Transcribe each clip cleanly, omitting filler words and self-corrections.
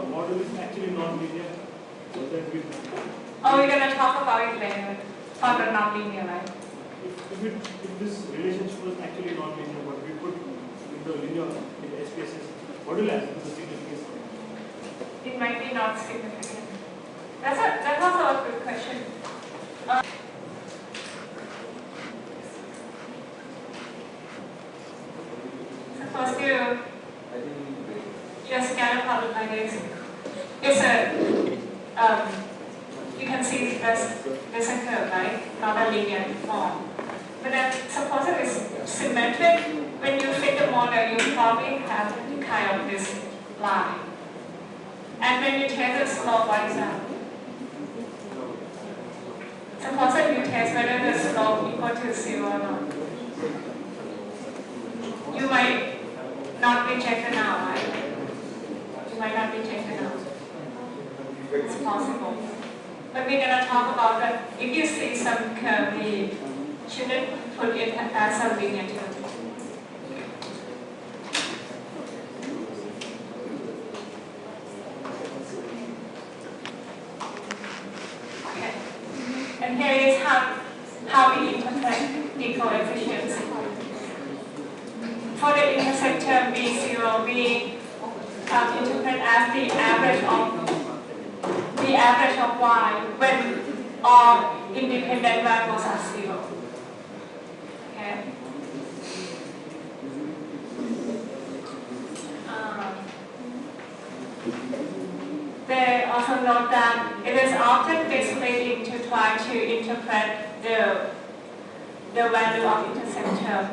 model is actually non-linear? So that we. Oh, we're gonna talk about it later. For the non-linear, right? If this relationship was actually non-linear, but we put in the linear in SPSS, what will happen to the significance? It might be not significant. That's also a good question. Suppose your scatter plot like this. It's you can see there's a curve, right? Not a linear form. But then suppose it is symmetric. When you fit the model, you probably have kind of this line. And when you test the slope, what is that? Suppose that you test whether the slope equal to 0 or not. You might not reject it now, right? You might not reject it now. It's possible. But we're going to talk about that. If you see some curve, we shouldn't put it as a linear term. Okay. And here is how we interpret the coefficients. For the intersect term B0, we interpret as the average of y when all independent variables are 0. Okay. They also note that it is often misleading to try to interpret the value of intersect term,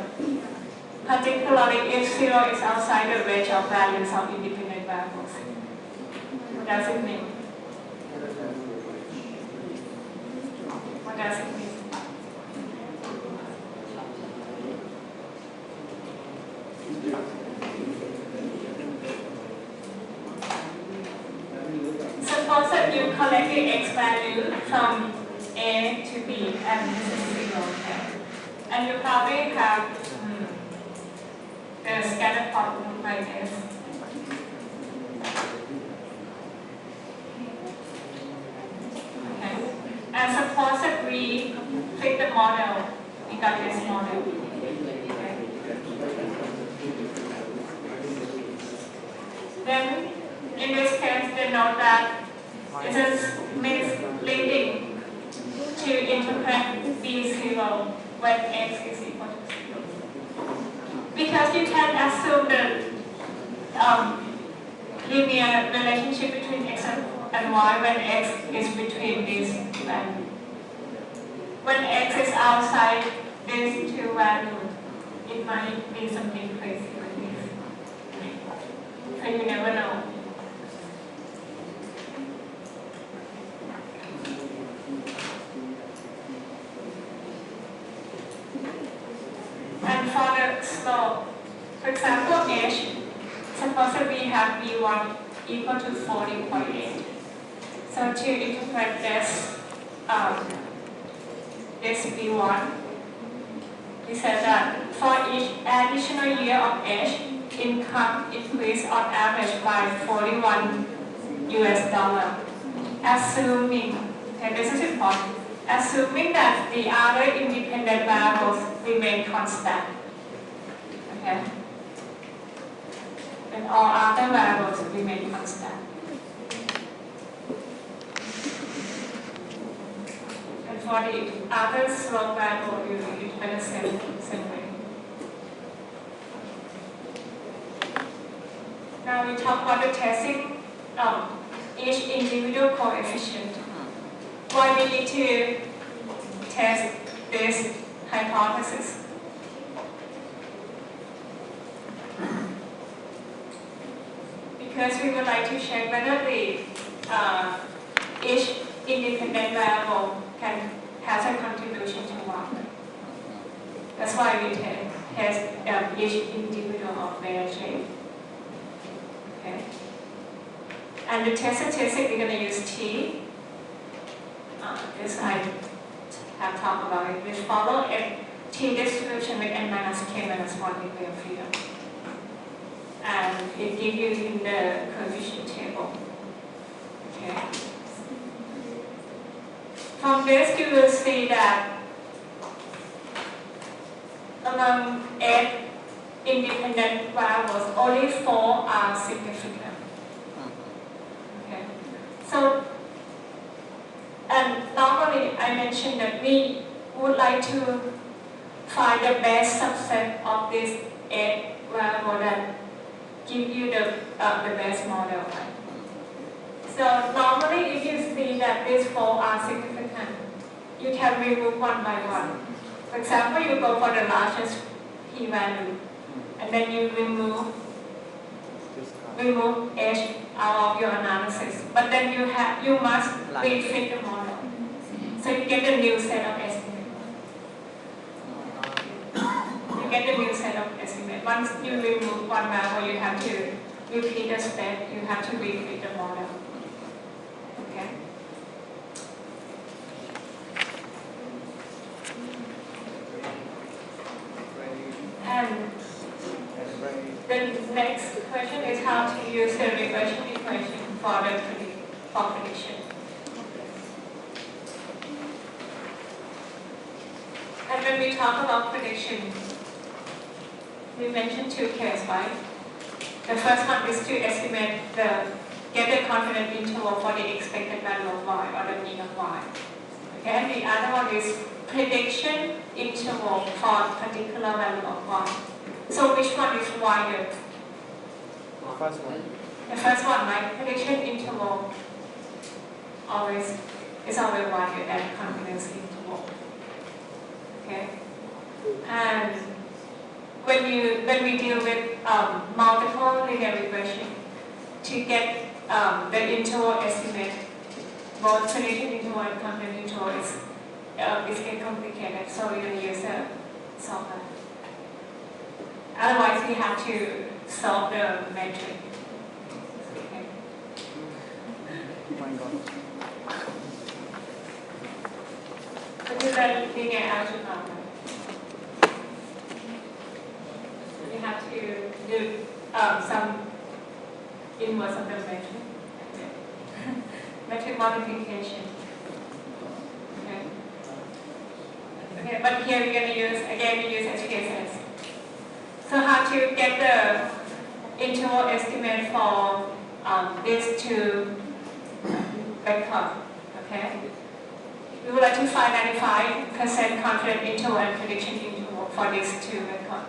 particularly if 0 is outside the range of values of independent variables. What does it mean? What does it mean? Suppose that you collect the x value from A to B and this is 0, okay? And you probably have the scatter plot look like this. Okay. And suppose that we fit the model, we got this model. Okay. Then in this case, they note that it is misleading to interpret B0 when x is equal to 0. Because you can assume the linear relationship between x and y when x is between these two values. When x is outside these two values, it might be something crazy like this. So you never know. And for the slope, for example, h, suppose that we have v1 equal to 40.8. So to interpret this v1, we said that for each additional year of h, income increased on average by $41 US, assuming, and this is important, assuming that the other independent variables remain constant. Okay? And all other variables remain constant. And for the other slope variable, you interpret the same way. Now we talk about the testing of each individual coefficient. Why we need to test this hypothesis? Because we would like to check whether each independent variable has a contribution to y. That's why we test each individual of layer shape. Okay. And the test statistic, we're going to use T. This I have talked about it. We follow a T distribution with n minus k minus 1 degree of freedom. And it gives you in the coefficient table. Okay. From this, you will see that among 8 independent variables, only 4 are significant. Okay. So, and normally I mentioned that we would like to find the best subset of these 8 variables that give you the best model. Right? So normally if you see that these 4 are significant, you can remove one by one. For example, you go for the largest p-value, and then you remove H out of your analysis. But then you must refit the model. So you get a new set of estimates. You get a new set of estimates. Once you remove one variable, you have to repeat the step. You have to refit the model. Okay. And the next question is how to use the regression equation for prediction. And when we talk about prediction, we mentioned 2 cases, right? The first one is to estimate get the confidence interval for the expected value of y or the mean of y. Okay, and the other one is prediction interval for particular value of y. So which one is wider? The first one. The first one, right? Prediction interval is always wider than confidence interval. Okay, and when we deal with multiple linear regression, to get the interval estimate, both prediction interval and confidence interval is get complicated. So we will use a solver. Otherwise, we have to solve the metric. Okay. Oh my God. This is a linear algebra. You have to do some inverse of the metric. Metric modification. Okay. Okay, but here we're going to use SPSS. So how to get the interval estimate for these 2 vectors? Okay. We would like to find 95% confidence interval and prediction interval for these 2 vectors.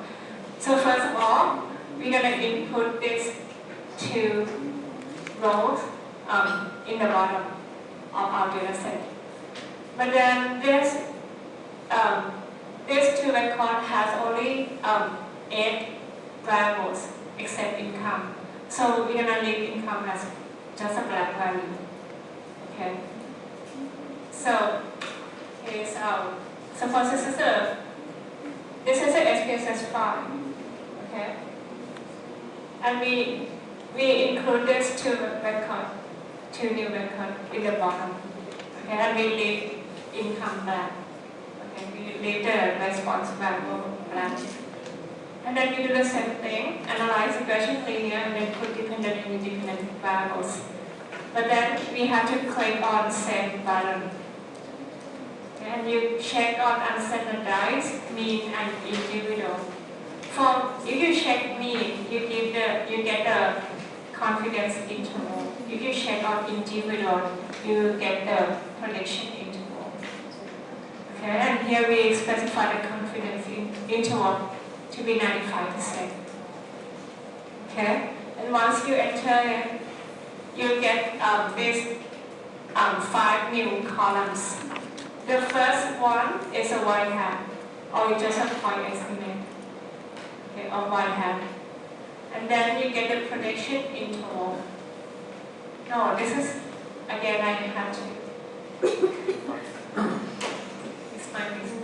So first of all, we're going to input these 2 rows in the bottom of our data set. But then this 2 vectors has only 8 variables except income. So we're going to leave income as just a black value. Okay. So here's suppose this is a SPSS file. Okay. And we include this 2 vectors, 2 new vectors in the bottom. Okay, and we leave income blank. Okay, we leave the response variable blank. And then we do the same thing, analyze regression linear, and then put dependent and independent variables. But then we have to click on Save button. Okay, and you check on unstandardized, mean, and individual. If you check mean, you get the confidence interval. If you check on individual, you get the prediction interval. Okay, and here we specify the confidence interval to be 95%. Okay, and once you enter it, you get these 5 new columns. The first one is a y-hat, or just a point estimate. Okay, of y-hat. And then you get the prediction interval. No, this is, again, I have to. It's my mistake.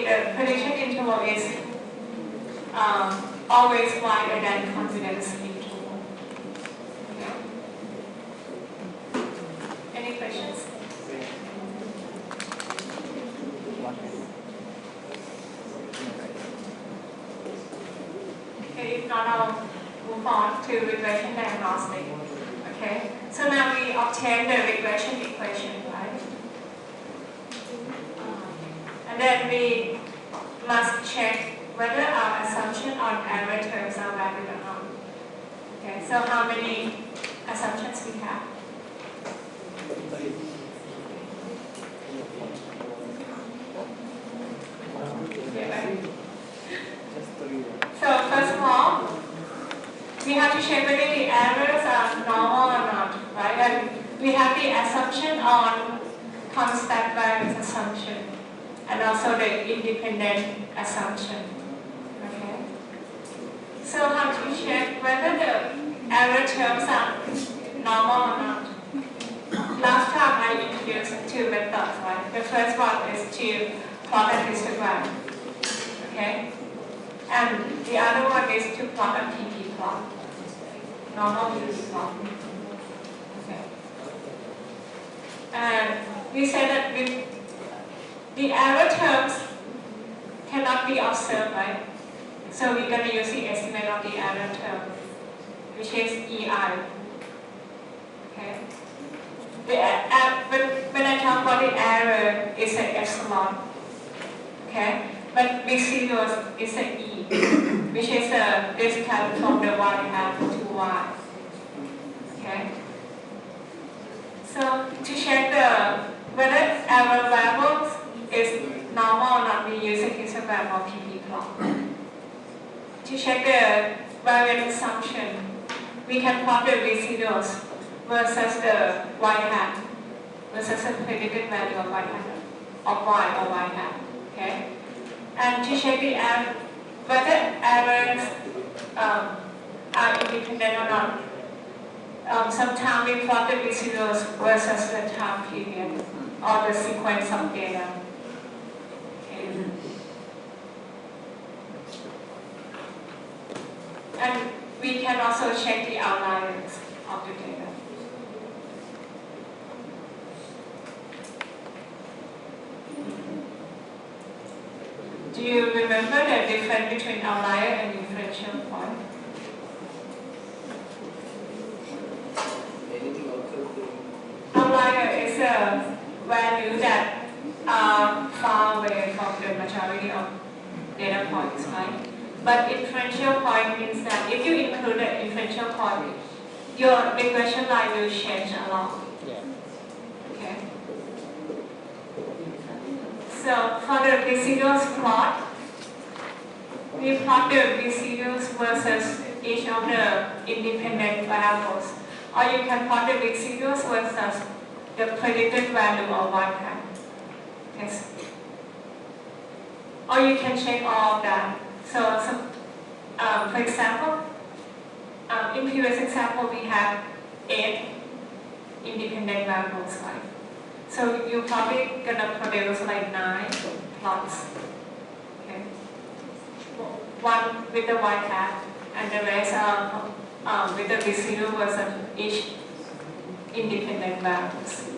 the prediction interval is always wider than confidence interval. Okay. Any questions? Okay, if not, I'll move on to regression diagnostic. Okay, so now we obtain the regression equation, right? And then we must check whether our assumption on error terms are valid or not. Okay, so how many assumptions we have? So first of all, we have to check whether the errors are normal or not, right? And we have the assumption on constant variance assumption and also the independent assumption. Okay. So how to check whether the error terms are normal or not? Last time I introduced two methods, right? The first one is to plot a histogram. Okay. And the other one is to plot a PP plot. Normal PP plot. Okay. And we said that the error terms cannot be observed, right? So we're going to use the estimate of the error term, which is EI. Okay. When I talk about the error, it's an epsilon. Okay. But residuals is an E, which is the distance from the y hat to y. Okay. So to check whether error levels is normal or not, we use a histogram or PP plot. To check the variance assumption, we can plot the residuals versus the y hat versus the predicted value of y hat of y or y hat. Okay. And to check the whether errors are independent or not. Sometimes we plot the residuals versus the time period or the sequence of data. Okay. And we can also check the outliers of the data. Do you remember the difference between outlier and differential point? Outlier is a value that are far away from the majority of data points, right? But inferential point means that if you include the inferential point, your regression line will change a lot. Okay. So for the residuals plot, we plot the residuals versus each of the independent variables. Or you can plot the residuals versus the predicted value of y hat. Yes. Or you can check all of that. So for example, in previous example we have 8 independent variables, right? So you're probably gonna produce like 9 plots. Okay. One with the y hat and the rest are with the residual versus each independent variables.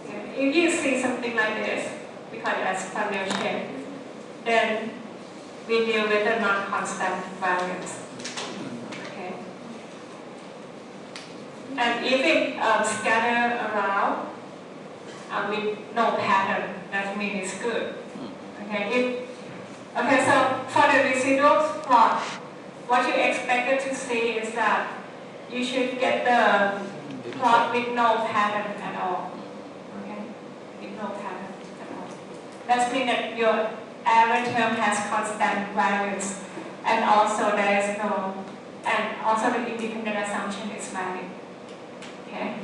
Okay. If you see something like this, we call it as funnel shape, then we deal with the non-constant variance. Okay. And if it scatter around with no pattern, that means it's good. Okay. Okay. So for the residuals plot, what you expected to see is that you should get the plot with no pattern at all. Okay. With no pattern at all. That means that your error term has constant variance, and also there is no, and also the independent assumption is valid. Okay.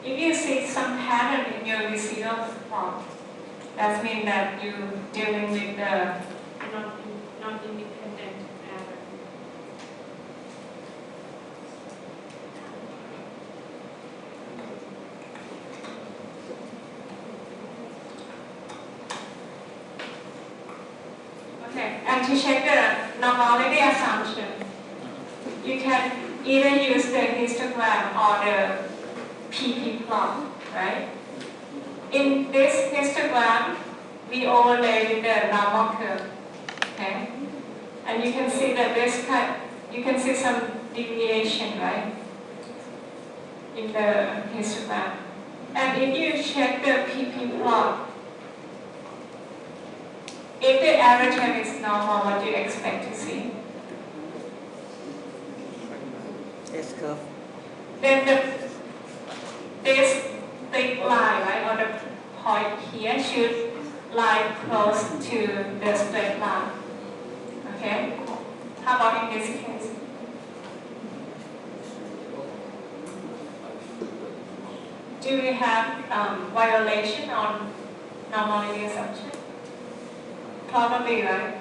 If you see some pattern in your residual plot, that means that you're dealing with the non-independent error. And to check the normality assumption, you can either use the histogram or the PP plot, right? In this histogram, we overlay with the normal curve, okay? And you can see that you can see some deviation, right? In the histogram. And if you check the PP plot, if the error term is normal, what do you expect to see? S curve. Then this thick line, right, or the point here should lie close to the straight line. Okay? How about in this case? Do we have violation on normality assumption? Probably, right?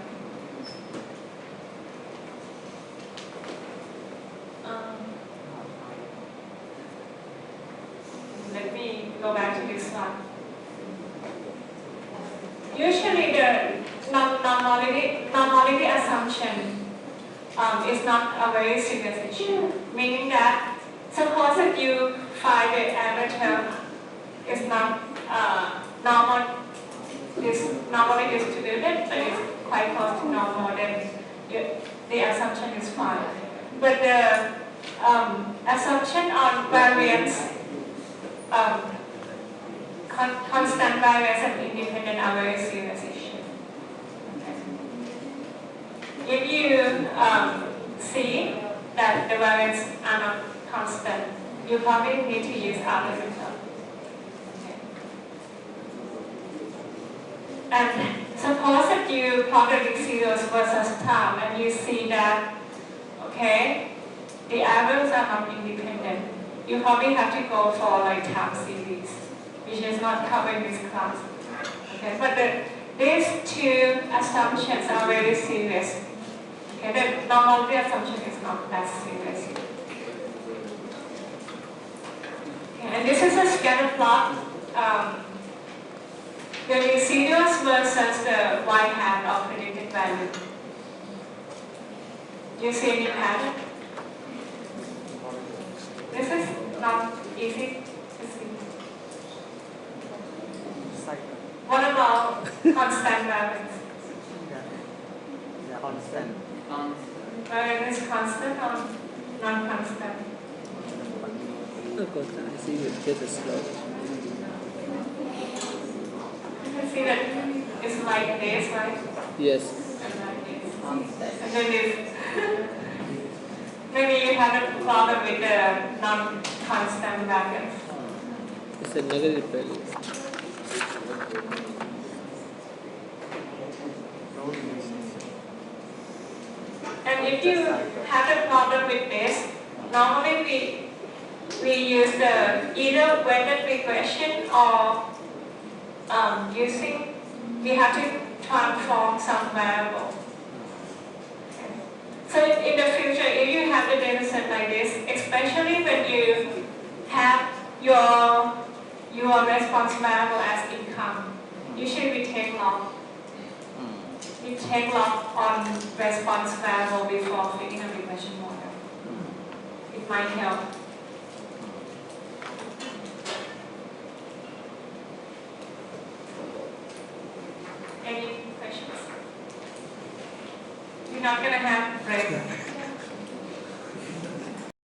Let me go back to this one. Usually the normality assumption is not a very serious issue, meaning that suppose that you find the error term is not normal, is normally distributed, but it's quite close to normal, then the assumption is fine. But the assumption on variance, constant variance and independent are very serious issue. Okay. If you see that the variance are not constant, you probably need to use other method. Okay. And suppose that you plot the zeros versus time and you see that, okay, the errors are not independent. You probably have to go for like time series, which is not covered in this class. Okay, but these two assumptions are very serious. Okay, the normality assumption is not that serious. Okay, and this is a scatter plot. The residuals versus the y-hat of predicted value. Do you see any pattern? This is not easy to see. What about constant variance? Yeah, constant. Variance is constant or non-constant? I see it just a slope. You can see that it's like this, right? Yes. And like this. And then this. Maybe you have a problem with the non-constant variance. It's a negative value. And if you have a problem with this, normally we use the either weighted regression or we have to transform some variable. Okay. So in the future, if you have a data set like this, especially when you have your response variable as income, usually we take log. We take log on response variable before fitting a regression model. It might help. Any questions? We're not going to have break.